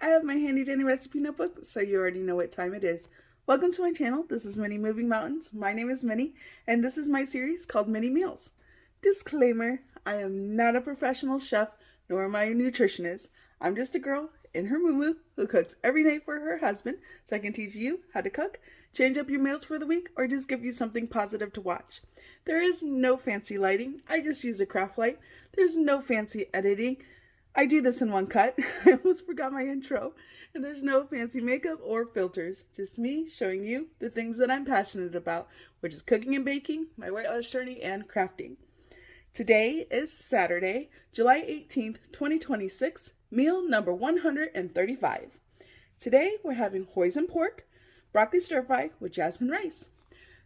I have my handy dandy recipe notebook, so you already know what time it is. Welcome to my channel. This is Minnie Moving Mountains. My name is Minnie, and this is my series called Minnie Meals. Disclaimer, I am not a professional chef, nor am I a nutritionist. I'm just a girl in her moo who cooks every night for her husband, so I can teach you how to cook, change up your meals for the week, or just give you something positive to watch. There is no fancy lighting. I just use a craft light. There's no fancy editing. I do this in one cut. I almost forgot my intro. And there's no fancy makeup or filters. Just me showing you the things that I'm passionate about, which is cooking and baking, my weight loss journey, and crafting. Today is Saturday, July 18th, 2026, meal number 135. Today we're having Hoisin pork, broccoli stir fry with jasmine rice.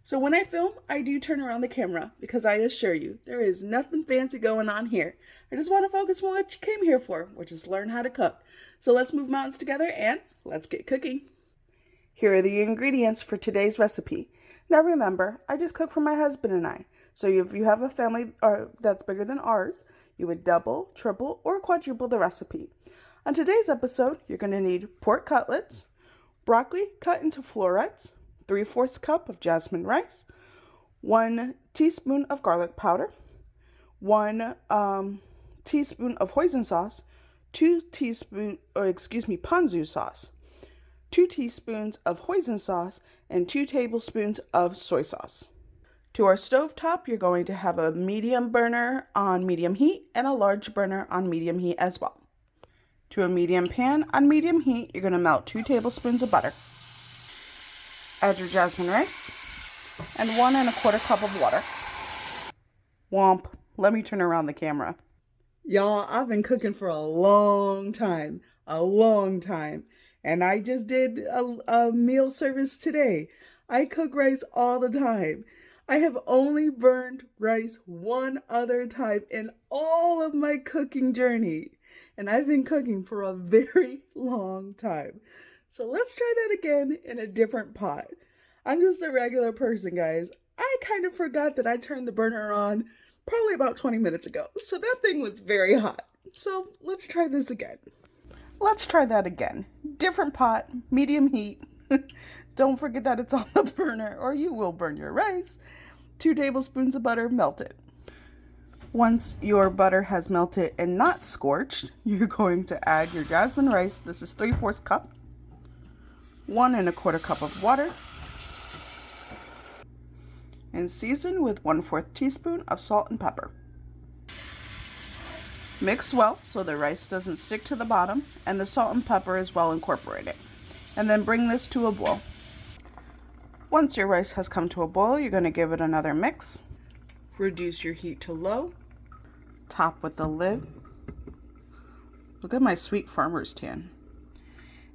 So when I film, I do turn around the camera because I assure you, there is nothing fancy going on here. I just want to focus on what you came here for, which is learn how to cook. So let's move mountains together and let's get cooking. Here are the ingredients for today's recipe. Now remember, I just cook for my husband and I. So if you have a family that's bigger than ours, you would double, triple, or quadruple the recipe. On today's episode, you're going to need pork cutlets, broccoli cut into florets, 3/4 cup of jasmine rice, 1 teaspoon of garlic powder, 1 teaspoon of hoisin sauce, 2 teaspoons, ponzu sauce, 2 teaspoons of hoisin sauce, and 2 tablespoons of soy sauce. To our stovetop, you're going to have a medium burner on medium heat and a large burner on medium heat as well. To a medium pan on medium heat, you're going to melt 2 tablespoons of butter. Add your jasmine rice and 1 1/4 cup of water. Womp. Let me turn around the camera. Y'all, I've been cooking for a long time. And I just did a meal service today. I cook rice all the time. I have only burned rice one other time in all of my cooking journey. And I've been cooking for a very long time. So let's try that again in a different pot. I'm just a regular person, guys. I kind of forgot that I turned the burner on probably about 20 minutes ago. So that thing was very hot. So let's try this again. Let's try that again. Different pot, medium heat. Don't forget that it's on the burner or you will burn your rice. 2 tablespoons of butter melted. Once your butter has melted and not scorched, you're going to add your jasmine rice. This is 3/4 cup. 1 1/4 cup of water. And season with 1/4 teaspoon of salt and pepper. Mix well so the rice doesn't stick to the bottom and the salt and pepper is well incorporated. And then bring this to a boil. Once your rice has come to a boil, you're going to give it another mix. Reduce your heat to low. Top with the lid. Look at my sweet farmer's tan.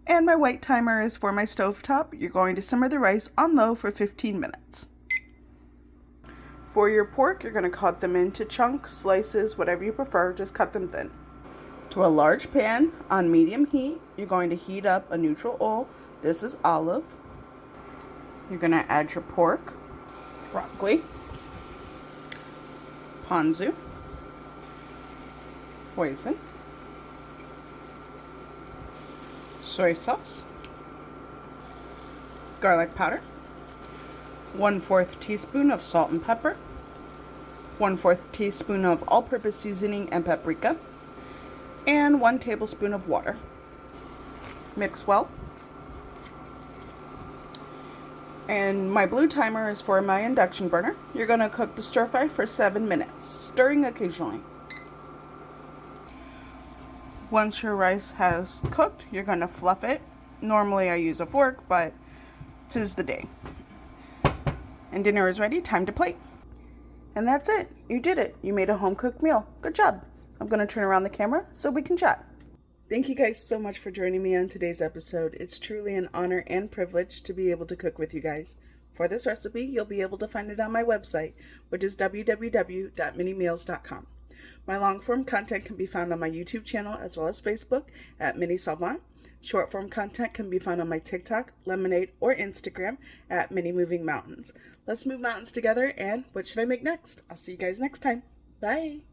And my wait timer is for my stovetop. You're going to simmer the rice on low for 15 minutes. For your pork, you're going to cut them into chunks, slices, whatever you prefer, just cut them thin. To a large pan on medium heat, you're going to heat up a neutral oil. This is olive. You're going to add your pork, broccoli, ponzu, hoisin, soy sauce, garlic powder, 1/4 teaspoon of salt and pepper, 1/4 teaspoon of all-purpose seasoning and paprika, and 1 tablespoon of water. Mix well. And my blue timer is for my induction burner. You're going to cook the stir fry for 7 minutes, stirring occasionally. Once your rice has cooked, you're going to fluff it. Normally I use a fork, but 'tis the day. And dinner is ready, time to plate. And that's it. You did it. You made a home-cooked meal. Good job. I'm going to turn around the camera so we can chat. Thank you guys so much for joining me on today's episode. It's truly an honor and privilege to be able to cook with you guys. For this recipe, you'll be able to find it on my website, which is www.minniemeals.com. My long-form content can be found on my YouTube channel as well as Facebook at Minnie Savant. Short-form content can be found on my TikTok, Lemonade, or Instagram at Minnie Moving Mountains. Let's move mountains together, and what should I make next? I'll see you guys next time. Bye!